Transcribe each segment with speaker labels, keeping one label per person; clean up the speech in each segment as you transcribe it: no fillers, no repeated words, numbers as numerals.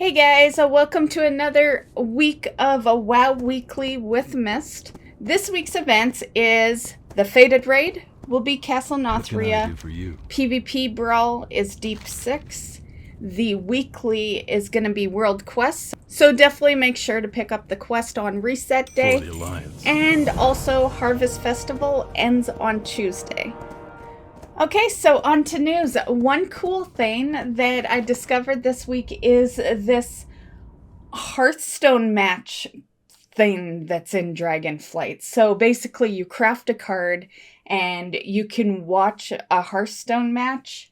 Speaker 1: Hey guys, welcome to another week of a WoW Weekly with Myst. This week's events is the Fated Raid will be Castle Nothria. PvP Brawl is Deep 6. The weekly is going to be World Quests. So definitely make sure to pick up the quest on Reset Day. And also Harvest Festival ends on Tuesday. Okay, so on to news. One cool thing that I discovered this week is this Hearthstone Match thing that's in Dragonflight. So basically you craft a card and you can watch a Hearthstone match.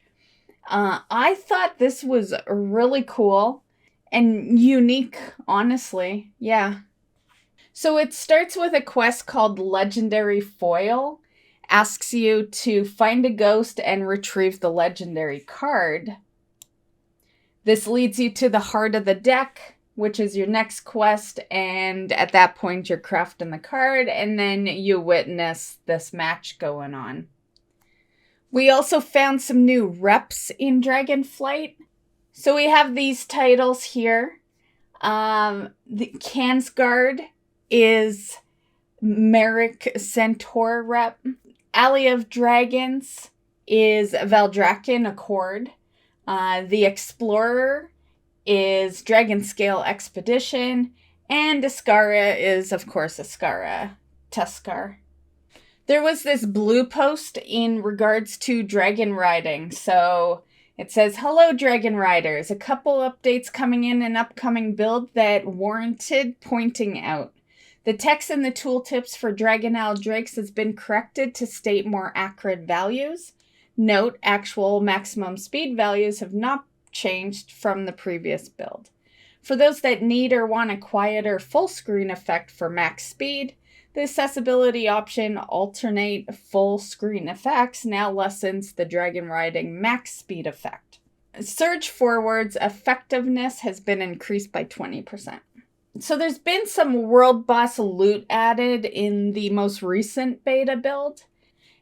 Speaker 1: I thought this was really cool and unique, honestly. Yeah. So it starts with a quest called Legendary Foil. Asks you to find a ghost and retrieve the legendary card. This leads you to the heart of the deck, which is your next quest, and at that point you're crafting the card, and then you witness this match going on. We also found some new reps in Dragonflight. So we have these titles here. The Kansgard is Merrick Centaur rep. Alley of Dragons is Valdrakken Accord. The Explorer is Dragonscale Expedition. And Ascara is, of course, Ascara Tuskar. There was this Bluepost in regards to dragon riding. So it says, hello, Dragon Riders. A couple updates coming in an upcoming build that warranted pointing out. The text in the tooltips for Dragonal Drakes has been corrected to state more accurate values. Note, actual maximum speed values have not changed from the previous build. For those that need or want a quieter full screen effect for max speed, the accessibility option alternate full screen effects now lessens the dragon riding max speed effect. Surge forwards effectiveness has been increased by 20%. So there's been some world boss loot added in the most recent beta build.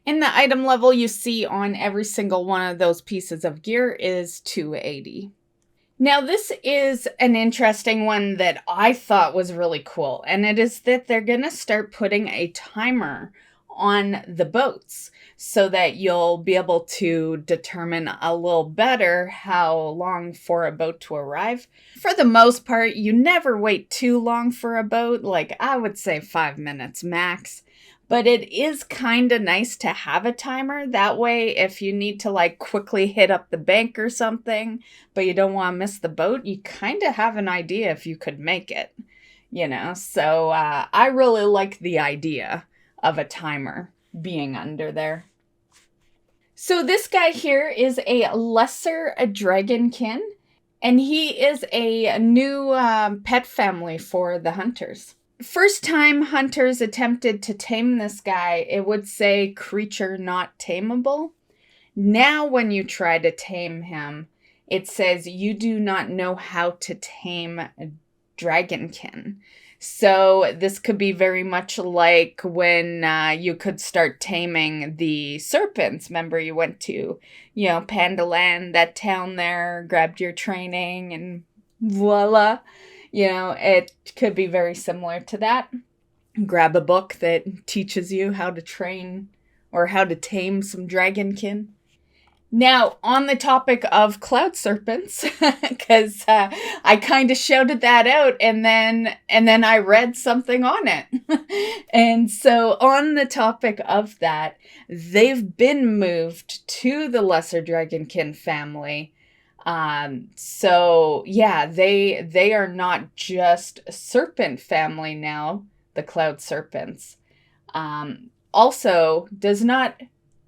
Speaker 1: And the item level you see on every single one of those pieces of gear is 280. Now this is an interesting one that I thought was really cool. And it is that they're going to start putting a timer on the boats so that you'll be able to determine a little better how long for a boat to arrive. For the most part, you never wait too long for a boat, like I would say 5 minutes max. But it is kind of nice to have a timer. That way, if you need to like quickly hit up the bank or something, but you don't want to miss the boat, you kind of have an idea if you could make it, you know? So I really like the idea of a timer being under there. So this guy here is a lesser dragonkin, and he is a new pet family for the hunters. First time hunters attempted to tame this guy, it would say creature not tameable. Now when you try to tame him, it says you do not know how to tame a dragonkin. So this could be very much like when you could start taming the serpents. Remember you went to, Pandaland, that town there, grabbed your training and voila. It could be very similar to that. Grab a book that teaches you how to train or how to tame some dragonkin. Now, on the topic of cloud serpents, because I kind of shouted that out and then I read something on it. And so on the topic of that, they've been moved to the lesser dragonkin family. So yeah, they are not just a serpent family now, the cloud serpents. Also does not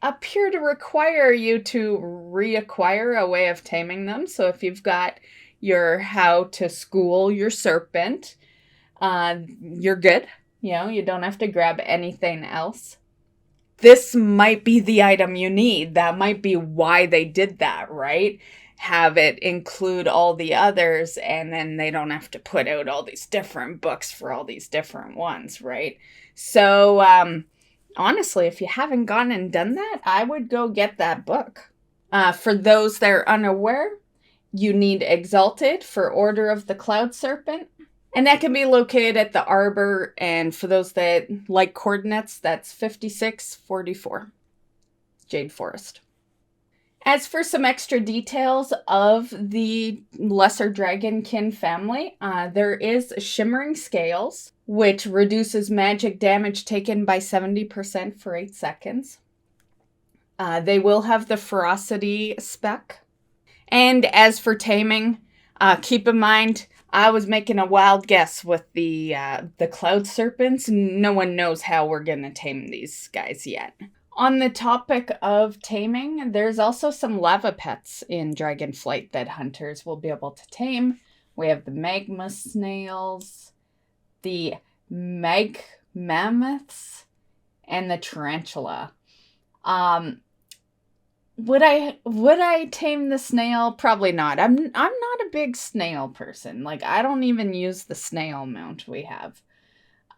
Speaker 1: appear to require you to reacquire a way of taming them. So if you've got your how to school your serpent, you're good. You don't have to grab anything else. This might be the item you need. That might be why they did that, right? Have it include all the others, and then they don't have to put out all these different books for all these different ones, right? So, honestly, if you haven't gone and done that, I would go get that book. For those that are unaware, You need Exalted for Order of the Cloud Serpent. And that can be located at the Arbor, and for those that like coordinates, that's 5644, Jade Forest. As for some extra details of the Lesser Dragonkin family, there is Shimmering Scales, which reduces magic damage taken by 70% for 8 seconds. They will have the Ferocity spec. And as for taming, keep in mind, I was making a wild guess with the Cloud Serpents. No one knows how we're going to tame these guys yet. On the topic of taming, there's also some lava pets in Dragonflight that hunters will be able to tame. We have the magma snails, the mag mammoths, and the tarantula. Would I tame the snail? Probably not. I'm not a big snail person. Like, I don't even use the snail mount we have.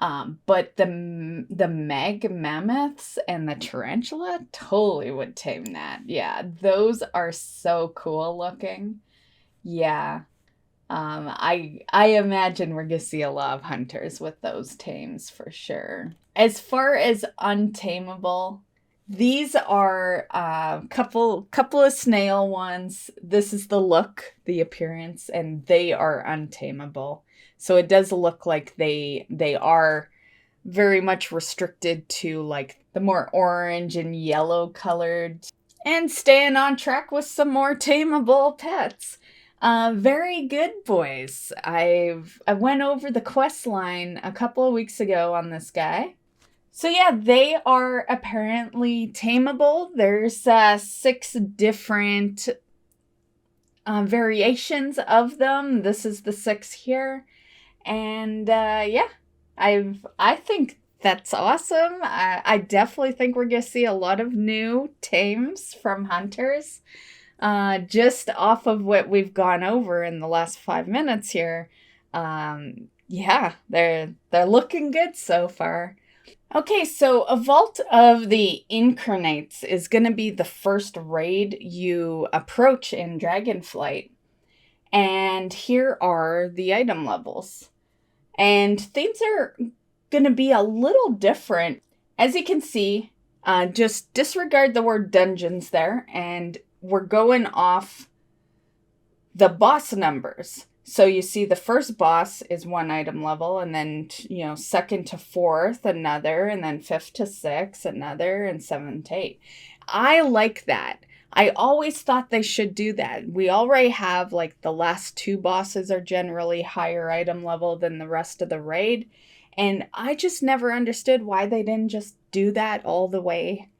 Speaker 1: But the mag mammoths and the tarantula totally would tame that. Yeah, those are so cool looking. Yeah. I imagine we're gonna see a lot of hunters with those tames for sure. As far as untamable, these are a couple of snail ones. This is the look, the appearance, and they are untamable. So it does look like they are very much restricted to like the more orange and yellow colored. And staying on track with some more tameable pets. Very good, boys. I went over the quest line a couple of weeks ago on this guy. So yeah, they are apparently tameable. There's 6 different variations of them. This is the 6 here. And yeah, I think that's awesome. I definitely think we're going to see a lot of new tames from hunters. Just off of what we've gone over in the last 5 minutes here. Yeah, they're looking good so far. Okay, so a Vault of the Incarnates is going to be the first raid you approach in Dragonflight. And here are the item levels. And things are going to be a little different. As you can see, just disregard the word dungeons there, and we're going off the boss numbers. So you see the first boss is 1 item level, and then, second to fourth, another, and then 5th to 6th, another, and 7th to 8th. I like that. I always thought they should do that. We already have, like, the last 2 bosses are generally higher item level than the rest of the raid. And I just never understood why they didn't just do that all the way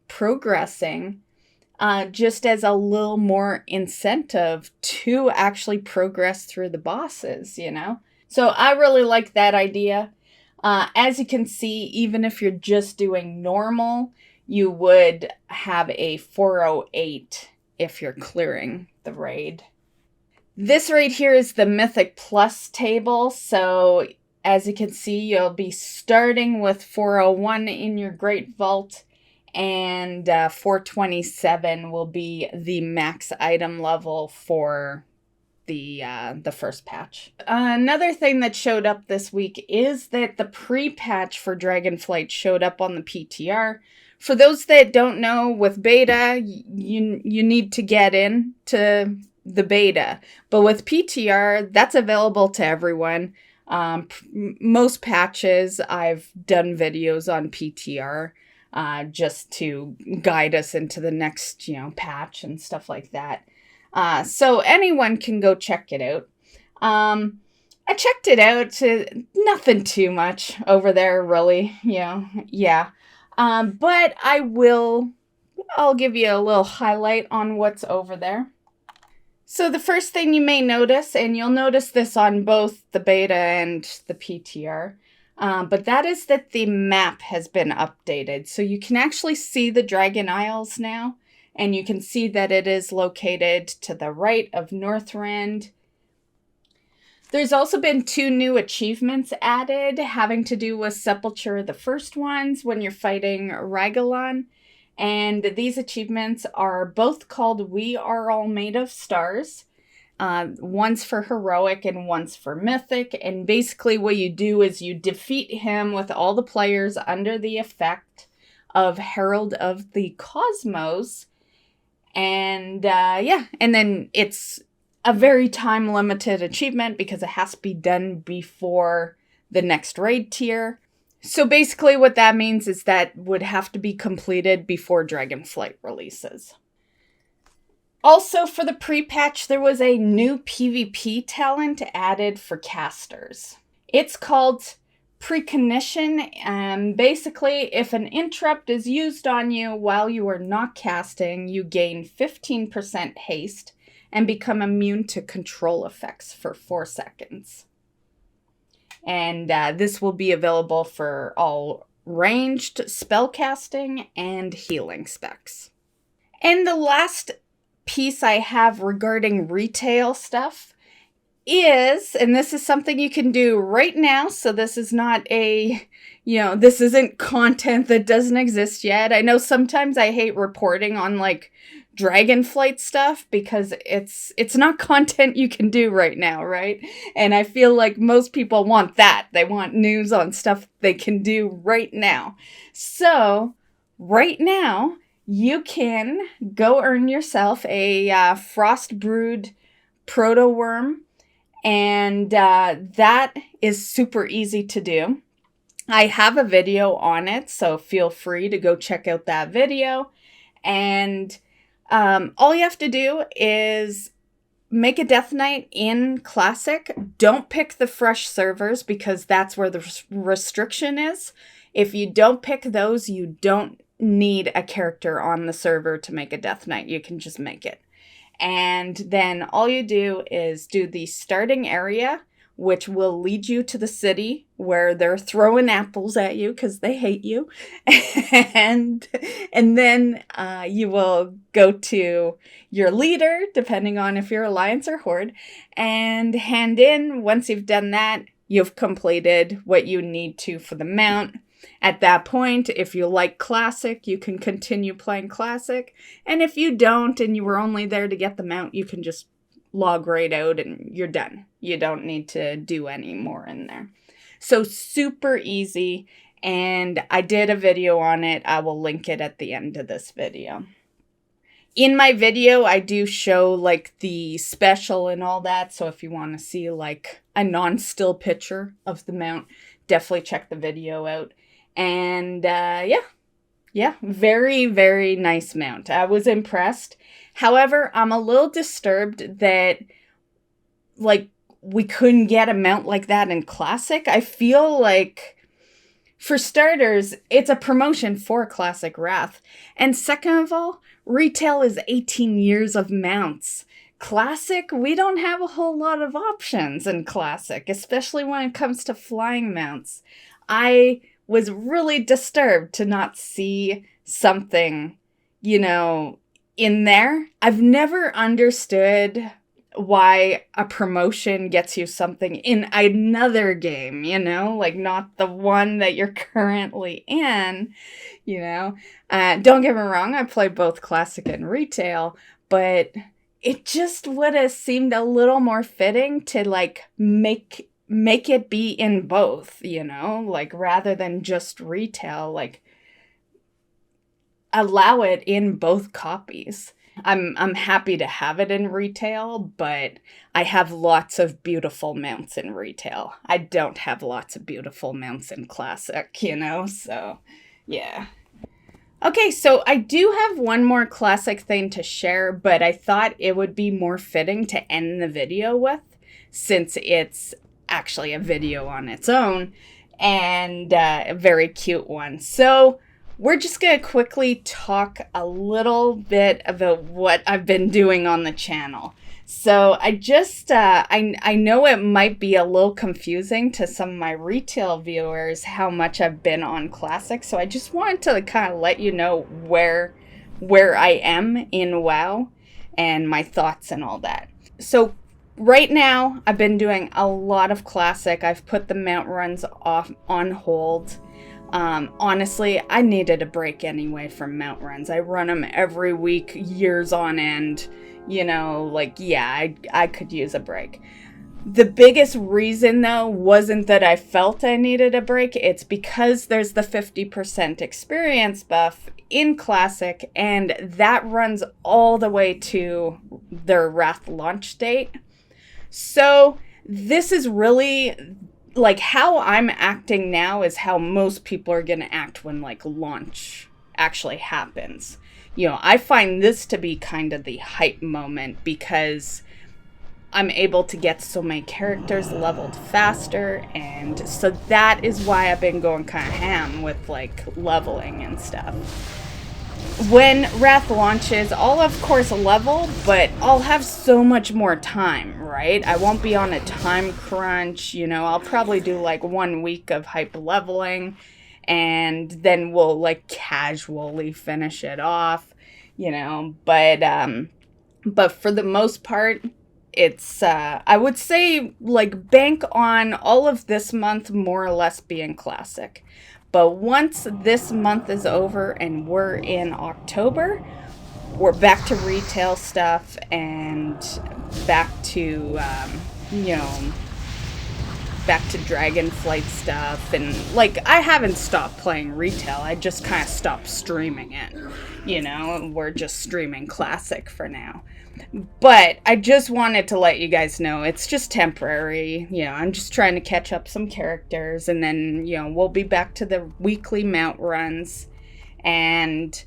Speaker 1: progressing. Just as a little more incentive to actually progress through the bosses, So I really like that idea. As you can see, even if you're just doing normal, you would have a 408 if you're clearing the raid. This right here is the Mythic Plus table. So as you can see, you'll be starting with 401 in your Great Vault. And 427 will be the max item level for the first patch. Another thing that showed up this week is that the pre-patch for Dragonflight showed up on the PTR. For those that don't know, with beta, you need to get in to the beta. But with PTR, that's available to everyone. Most patches, I've done videos on PTR. Just to guide us into the next, patch and stuff like that. So anyone can go check it out. I checked it out. Nothing too much over there, really. Yeah. But I'll give you a little highlight on what's over there. So the first thing you may notice, and you'll notice this on both the beta and the PTR, but that is that the map has been updated. So you can actually see the Dragon Isles now, and you can see that it is located to the right of Northrend. There's also been 2 new achievements added, having to do with Sepulture, the first ones, when you're fighting Ragalon. And these achievements are both called We Are All Made of Stars. One's for heroic and one's for mythic. And basically what you do is you defeat him with all the players under the effect of Herald of the Cosmos. And and then it's a very time limited achievement because it has to be done before the next raid tier. So basically what that means is that would have to be completed before Dragonflight releases. Also for the pre-patch, there was a new PvP talent added for casters. It's called Precognition, and basically if an interrupt is used on you while you are not casting, you gain 15% haste and become immune to control effects for 4 seconds. And this will be available for all ranged spellcasting and healing specs. And the last piece I have regarding retail stuff is, and this is something you can do right now, so this is not this isn't content that doesn't exist yet. I know sometimes I hate reporting on like Dragonflight stuff because it's not content you can do right now, right? And I feel like most people want that. They want news on stuff they can do right now. So right now, you can go earn yourself a Frostbrood proto-wyrm, and that is super easy to do. I have a video on it, so feel free to go check out that video. And all you have to do is make a Death Knight in Classic. Don't pick the fresh servers because that's where the restriction is. If you don't pick those, you don't need a character on the server to make a Death Knight. You can just make it. And then all you do is do the starting area, which will lead you to the city where they're throwing apples at you because they hate you. and then you will go to your leader, depending on if you're Alliance or Horde, and hand in. Once you've done that, you've completed what you need to for the mount. At that point, if you like Classic, you can continue playing Classic. And if you don't, and you were only there to get the mount, you can just log right out and you're done. You don't need to do any more in there. So super easy, and I did a video on it. I will link it at the end of this video. In my video, I do show like the special and all that, so if you want to see like a non-still picture of the mount, definitely check the video out. And very, very nice mount. I was impressed. However, I'm a little disturbed that like we couldn't get a mount like that in Classic. I feel like, for starters, it's a promotion for Classic Wrath. And second of all, retail is 18 years of mounts. Classic, we don't have a whole lot of options in Classic, especially when it comes to flying mounts. I was really disturbed to not see something, in there. I've never understood why a promotion gets you something in another game, like not the one that you're currently in, Don't get me wrong, I play both Classic and retail, but it just would have seemed a little more fitting to like make it be in both, like rather than just retail, like allow it in both copies. I'm happy to have it in retail, but I have lots of beautiful mounts in retail. I don't have lots of beautiful mounts in Classic, so yeah. Okay, so I do have one more Classic thing to share, but I thought it would be more fitting to end the video with, since it's actually a video on its own, and a very cute one. So we're just going to quickly talk a little bit about what I've been doing on the channel. So I just, I know it might be a little confusing to some of my retail viewers how much I've been on Classic. So I just wanted to kind of let you know where I am in WoW and my thoughts and all that. So right now, I've been doing a lot of Classic. I've put the mount runs on hold. Honestly, I needed a break anyway from mount runs. I run them every week, years on end, You know, like, yeah, I could use a break. The biggest reason, though, wasn't that I felt I needed a break. It's because there's the 50% experience buff in Classic, and that runs all the way to their Wrath launch date. So this is really, like, how I'm acting now is how most people are going to act when, like, launch actually happens. You know, I find this to be kind of the hype moment because I'm able to get so many characters leveled faster, and so that is why I've been going kind of ham with, like, leveling and stuff. When Wrath launches, I'll of course level, but I'll have so much more time, right? I won't be on a time crunch, you know, I'll probably do like 1 week of hype leveling, and then we'll like casually finish it off, you know, but for the most part, it's, I would say, like, bank on all of this month more or less being Classic. But once this month is over and we're in October, we're back to retail stuff and back to, you know, back to Dragonflight stuff. And, like, I haven't stopped playing retail. I just kind of stopped streaming it, you know. We're just streaming Classic for now. But I just wanted to let you guys know it's just temporary. You know, I'm just trying to catch up some characters, and then, you know, we'll be back to the weekly mount runs. And,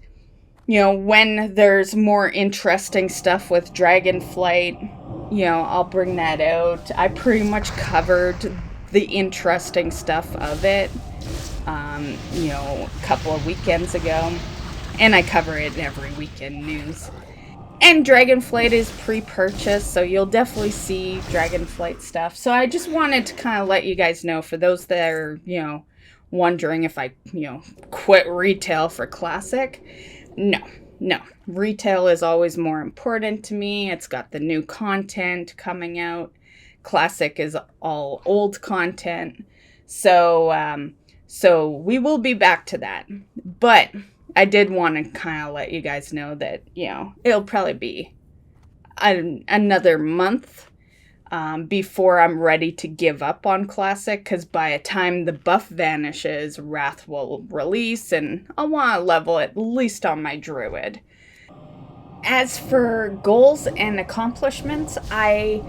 Speaker 1: you know, when there's more interesting stuff with Dragonflight, you know, I'll bring that out. I pretty much covered the interesting stuff of it, you know, a couple of weekends ago. And I cover it in every weekend news. And Dragonflight is pre-purchased, so you'll definitely see Dragonflight stuff. So I just wanted to kind of let you guys know, for those that are, you know, wondering if I, you know, quit retail for Classic. No. Retail is always more important to me. It's got the new content coming out. Classic is all old content. So we will be back to that. But I did want to kind of let you guys know that, you know, it'll probably be another month before I'm ready to give up on Classic, because by the time the buff vanishes, Wrath will release, and I'll want to level at least on my Druid. As for goals and accomplishments, I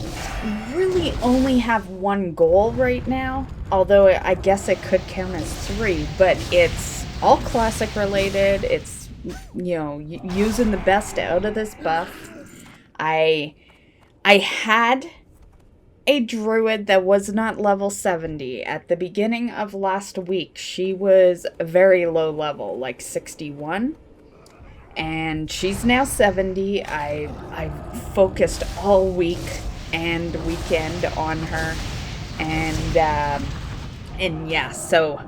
Speaker 1: really only have one goal right now, although I guess it could count as 3, but it's all Classic related. It's, you know, using the best out of this buff. I had a Druid that was not level 70 at the beginning of last week. She was very low level, like 61. And she's now 70. I focused all week and weekend on her. And yeah, so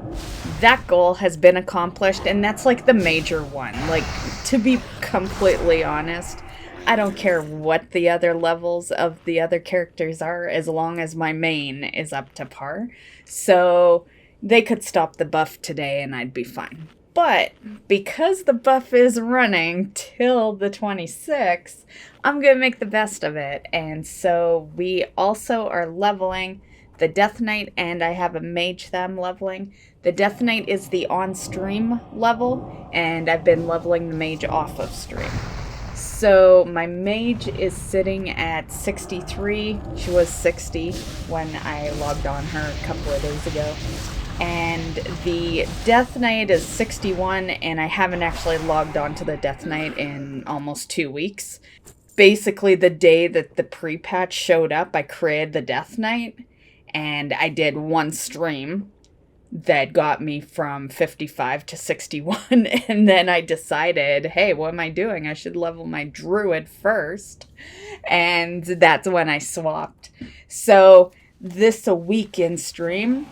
Speaker 1: that goal has been accomplished, and that's like the major one. Like, to be completely honest, I don't care what the other levels of the other characters are, as long as my main is up to par. So they could stop the buff today and I'd be fine. But because the buff is running till the 26th, I'm going to make the best of it. And so we also are leveling the Death Knight, and I have a Mage that I'm leveling. The Death Knight is the on-stream level, and I've been leveling the Mage off of stream. So my Mage is sitting at 63. She was 60 when I logged on her a couple of days ago. And the Death Knight is 61, and I haven't actually logged on to the Death Knight in almost 2 weeks. Basically, the day that the pre-patch showed up, I created the Death Knight, and I did one stream that got me from 55 to 61, and then I decided, hey, what am I doing? I should level my Druid first, and that's when I swapped. So this week in stream,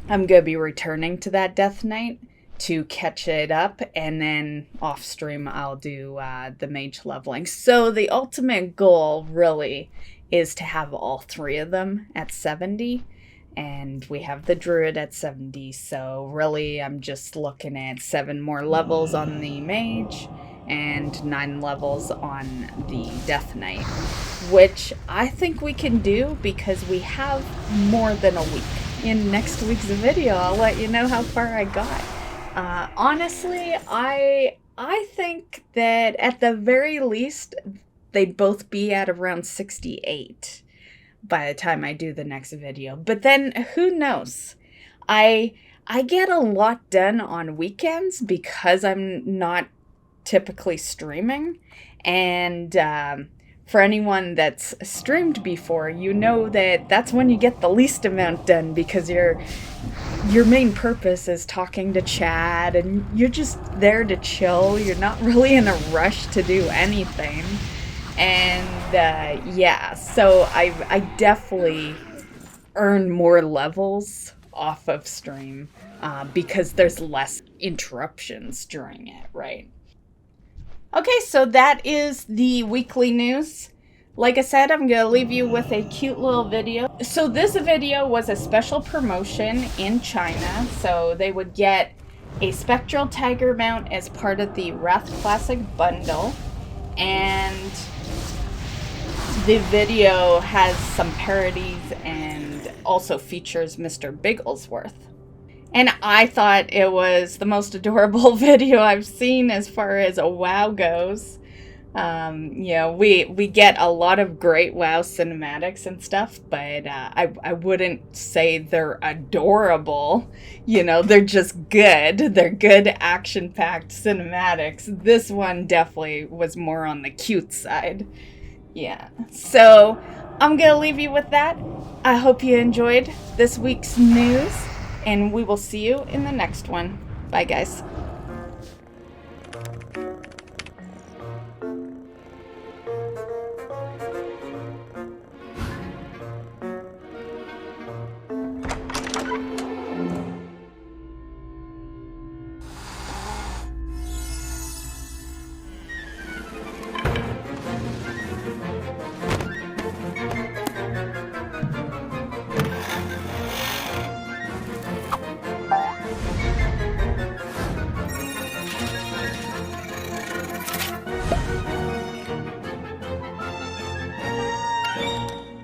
Speaker 1: I'm going to be returning to that Death Knight to catch it up, and then off stream I'll do the Mage leveling. So the ultimate goal really is to have all 3 of them at 70, and we have the Druid at 70, so really I'm just looking at 7 more levels on the Mage, and 9 levels on the Death Knight, which I think we can do because we have more than a week. In next week's video, I'll let you know how far I got. Honestly, I think that at the very least, they'd both be at around 68 by the time I do the next video. But then, who knows? I get a lot done on weekends because I'm not typically streaming, and for anyone that's streamed before, you know that that's when you get the least amount done because your main purpose is talking to chat and you're just there to chill. You're not really in a rush to do anything. And yeah, so I definitely earn more levels off of stream because there's less interruptions during it, right? Okay, so that is the weekly news. Like I said, I'm going to leave you with a cute little video. So this video was a special promotion in China. So they would get a Spectral Tiger mount as part of the Wrath Classic bundle. And the video has some parodies and also features Mr. Bigglesworth. And I thought it was the most adorable video I've seen as far as a WoW goes. You know, we get a lot of great WoW cinematics and stuff, but I wouldn't say they're adorable. You know, they're just good. They're good action-packed cinematics. This one definitely was more on the cute side. Yeah, so I'm gonna leave you with that. I hope you enjoyed this week's news, and we will see you in the next one. Bye, guys.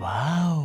Speaker 2: Wow.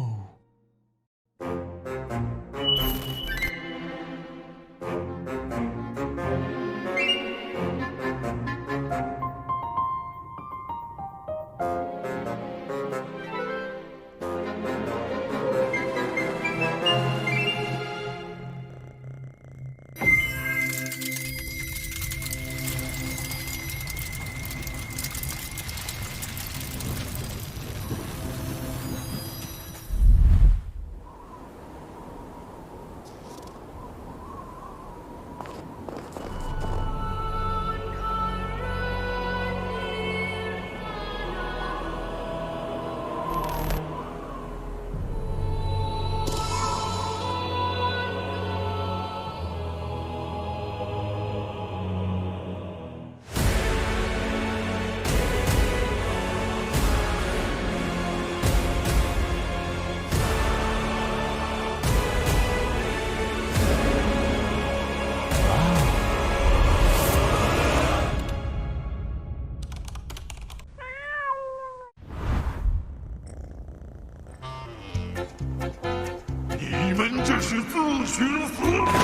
Speaker 3: 你们这是自寻死地！